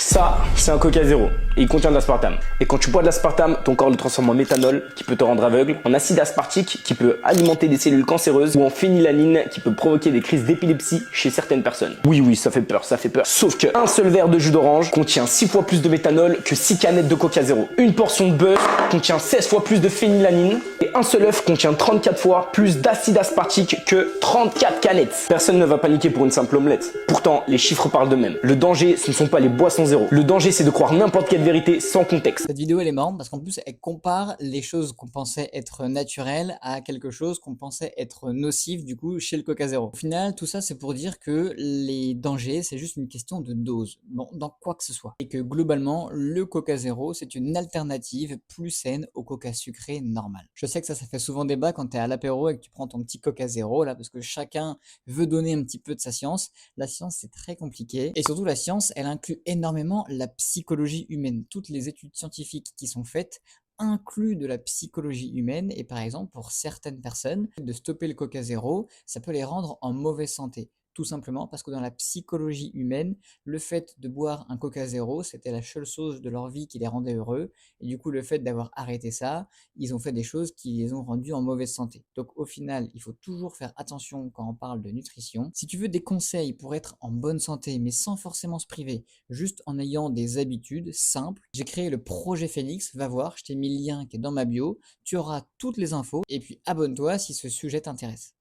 Ça, c'est un Coca Zéro et il contient de l'aspartame. Et quand tu bois de l'aspartame, ton corps le transforme en méthanol qui peut te rendre aveugle, en acide aspartique qui peut alimenter des cellules cancéreuses ou en phénylalanine qui peut provoquer des crises d'épilepsie chez certaines personnes. Oui, ça fait peur, ça fait peur. Sauf que un seul verre de jus d'orange contient 6 fois plus de méthanol que 6 canettes de Coca Zéro. Une portion de beurre contient 16 fois plus de phénylalanine et un seul œuf contient 34 fois plus d'acide aspartique que 34 canettes. Personne ne va paniquer pour une simple omelette. Pourtant, les chiffres parlent d'eux-mêmes. Le danger, ce ne sont pas les boissons zéro. Le danger, c'est de croire n'importe quelle vérité sans contexte. Cette vidéo elle est marrante parce qu'en plus elle compare les choses qu'on pensait être naturelles à quelque chose qu'on pensait être nocif du coup chez le Coca Zéro. Au final tout ça c'est pour dire que les dangers c'est juste une question de dose, bon dans quoi que ce soit. Et que globalement le Coca Zéro c'est une alternative plus saine au Coca sucré normal. Je sais que ça fait souvent débat quand tu es à l'apéro et que tu prends ton petit Coca Zéro là parce que chacun veut donner un petit peu de sa science. La science c'est très compliqué et surtout la science elle inclut énormément la psychologie humaine. Toutes les études scientifiques qui sont faites incluent de la psychologie humaine et par exemple pour certaines personnes, de stopper le Coca Zéro, ça peut les rendre en mauvaise santé. Tout simplement parce que dans la psychologie humaine, le fait de boire un Coca Zéro, c'était la seule chose de leur vie qui les rendait heureux. Et du coup, le fait d'avoir arrêté ça, ils ont fait des choses qui les ont rendus en mauvaise santé. Donc au final, il faut toujours faire attention quand on parle de nutrition. Si tu veux des conseils pour être en bonne santé, mais sans forcément se priver, juste en ayant des habitudes simples, j'ai créé le projet Phoenix. Va voir, je t'ai mis le lien qui est dans ma bio. Tu auras toutes les infos et puis abonne-toi si ce sujet t'intéresse.